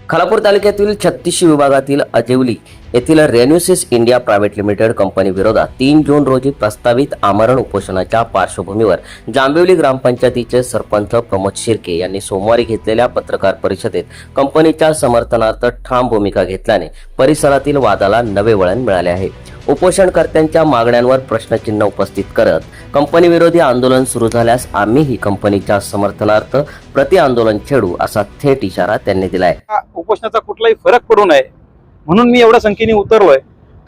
खालापूर तालुक्यातील 36 विभागातील अजिवली येथील रेन्युसिस इंडिया प्रायव्हेट लिमिटेड कंपनी विरोधात 3 जून रोजी प्रस्तावित आमरण उपोषणाच्या पार्श्वभूमीवर जांभिवली ग्रामपंचायतीचे सरपंच प्रमोद शिर्के यांनी सोमवारी घेतलेल्या पत्रकार परिषदेत कंपनीच्या समर्थनार्थ ठाम भूमिका घेतल्याने परिसरातील वादाला नवे वळण मिळाले आहे। उपोषणकर्त्यांच्या मागण्यांवर प्रश्नचिन्ह उपस्थित करत कंपनी विरोधी आंदोलन सुरू झाल्यास आम्हीही कंपनीच्या समर्थनार्थ प्रति आंदोलन छेडू असा थेट इशारा त्यांनी दिलाय। उपोषणाचा कुठलाही फरक पडू नये म्हणून मी एवढ्या संख्येने उतरलोय,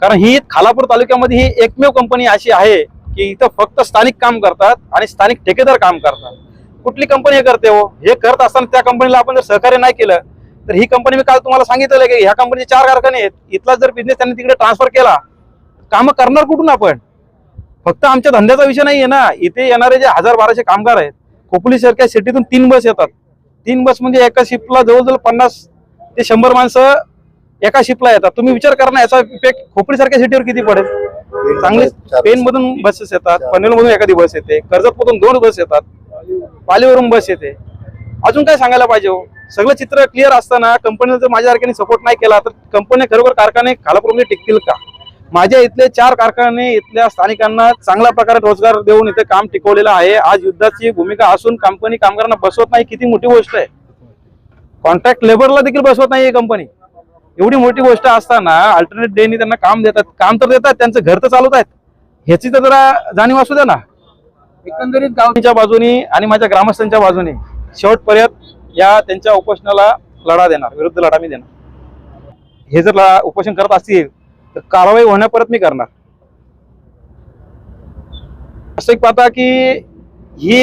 कारण ही खालापूर तालुक्यामध्ये ही एकमेव कंपनी अशी आहे की इथं फक्त स्थानिक काम करतात आणि स्थानिक ठेकेदार काम करतात। कुठली कंपनी हे करते हो? हे करत असताना त्या कंपनीला आपण जर सहकार्य नाही केलं तर ही कंपनी, मी काल तुम्हाला सांगितलं की ह्या कंपनीचे 4 कारखाने आहेत, इथला जर बिझनेस त्यांनी तिकडे ट्रान्सफर केला, काम करणार कुठून आपण? फक्त आमच्या धंद्याचा विषय नाहीये ना, इथे येणारे जे 1000-1200 कामगार आहेत, खोपोली सारख्या सिटीतून 3 बस येतात। 3 बस म्हणजे एका शिफ्टला जवळजवळ 50 ते 100 माणसं एका शिफ्टला येतात। तुम्ही विचार करा ना, याचा इफेक्ट खोपोली सारख्या सिटीवर किती पडेल? चांगले पेन मधून बसेस येतात, पनवेल मधून एखादी बस येते, कर्जत मधून 2 बस येतात, पालीवरून बस येते। अजून काय सांगायला पाहिजे हो? सगळं चित्र क्लिअर असताना कंपनीने जर माझ्या सारख्याने सपोर्ट नाही केला तर कंपनी खरोखर कारखाने खालापूरमध्ये टिकतील का? माझ्या इथले 4 कारखाने इथल्या स्थानिकांना चांगल्या प्रकारे रोजगार देऊन इथे काम टिकवलेलं आहे। आज युद्धाची भूमिका असून कंपनी कामगारांना बसवत नाही, किती मोठी गोष्ट आहे। कॉन्ट्रॅक्ट लेबरला देखील बसवत नाही कंपनी, एवढी मोठी गोष्ट असताना अल्टरनेट डेनी त्यांना काम देतात, काम तर देतात, त्यांचं घर तर चालवत आहेत, ह्याची तर जरा जाणीव असू द्या ना। एकंदरीत गावच्या बाजूनी आणि माझ्या ग्रामस्थांच्या बाजूने शेवटपर्यंत या त्यांच्या उपोषणाला लढा देणार, विरुद्ध लढा मी देणार। हे जर उपोषण करत असतील तर कारवाई होण्यापर्यंत मी करणार। असं एक पाहता की ही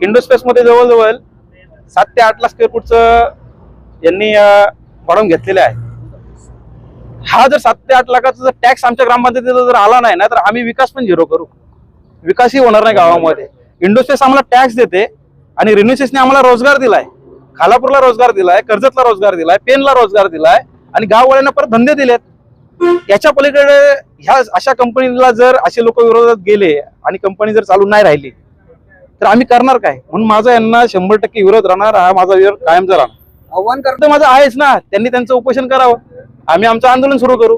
इंडोस्पेस मध्ये जवळजवळ 7 ते 8 लाख स्क्वेअर फूटचं यांनी वाढवून घेतलेले आहे। हा जर 7 ते 8 लाखाचा जर टॅक्स आमच्या ग्रामपंचायतीला जर आला नाही ना तर आम्ही विकास पण 0 करू, विकासही होणार नाही गावामध्ये। इंडोस्पेस आम्हाला टॅक्स देते आणि रेन्युसिसने आम्हाला रोजगार दिलाय, खालापूरला रोजगार दिलाय, कर्जतला रोजगार दिलाय, पेनला रोजगार दिलाय आणि गाववाल्यांना परत धंदे दिलेत। याच्या पलीकडे ह्या अशा कंपनीला जर असे लोक विरोधात गेले आणि कंपनी जर चालू नाही राहिली तर आम्ही करणार काय? म्हणून माझा यांना 100% विरोध राहणार, हा माझा विरोध कायमचा राहणार। आव्हान करतो माझं आहेच ना, त्यांनी त्यांचं उपोषण करावं, आम्ही आमचं आंदोलन सुरू करू।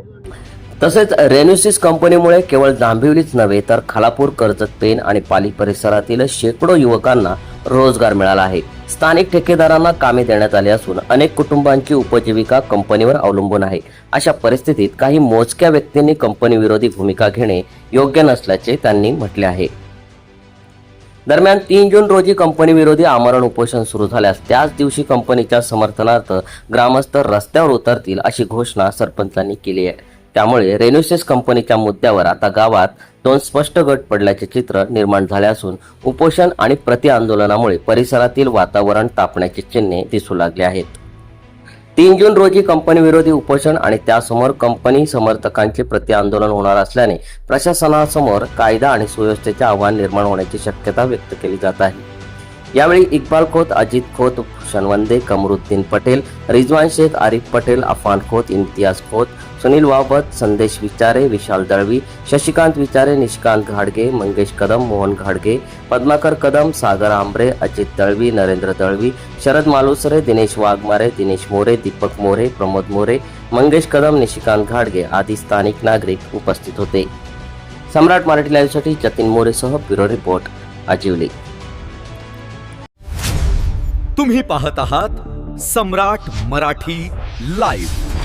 तसेच रेन्युसिस कंपनीमुळे केवळ जांभिवलीच नव्हे तर खालापूर, कर्जत, पेन आणि पाली परिसरातील शेकडो युवकांना रोजगार मिळाला आहे। स्थानिक ठेकेदारांना कामे देण्यात आली असून अनेक कुटुंबांची उपजीविका कंपनीवर अवलंबून आहे। अशा परिस्थितीत काही मोजक्या व्यक्तींनी कंपनी विरोधी भूमिका घेणे योग्य नसल्याचे त्यांनी म्हटले आहे। दरम्यान 3 जून रोजी कंपनी विरोधी आमरण उपोषण सुरू झाल्यास त्याच दिवशी कंपनीच्या समर्थनार्थ ग्रामस्थ रस्त्यावर उतरतील अशी घोषणा सरपंचांनी केली आहे। त्यामुळे रेन्युसिस कंपनीच्या मुद्द्यावर आता गावात 2 स्पष्ट गट पडल्याचे चित्र निर्माण झाले असून उपोषण आणि प्रति आंदोलनामुळे परिसरातील वातावरण तापण्याचे चिन्हे दिसू लागले आहेत। 3 जून रोजी कंपनी विरोधी उपोषण आणि त्यासमोर कंपनी समर्थकांचे प्रति आंदोलन होणार असल्याने प्रशासनासमोर कायदा आणि सुव्यवस्थेचे आव्हान निर्माण होण्याची शक्यता व्यक्त केली जात आहे। यावेळी इक्बाल खोत, अजित खोत, भूषण वंदे, कमरुद्दीन पटेल, रिजवान शेख, आरिफ पटेल, अफान खोत, इम्तियाज खोत, सुनील वावत, संदेश विचारे, विशाल दळवी, शशिकांत विचारे, निशिकांत घाडगे, मंगेश कदम, मोहन घाडगे, पद्माकर कदम, सागर आंबरे, अजित दळवी, नरेंद्र दळवी, शरद मालुसरे, दिनेश वाघमारे, दिनेश मोरे, दीपक मोरे, प्रमोद मोरे, मंगेश कदम, निशिकांत घाडगे आदी स्थानिक नागरिक उपस्थित होते। सम्राट मराठी लाईव्हसाठी जतीन मोरेसह ब्युरो रिपोर्ट, अजिवली। तुम्ही पाहत आहात सम्राट मराठी लाईव्ह।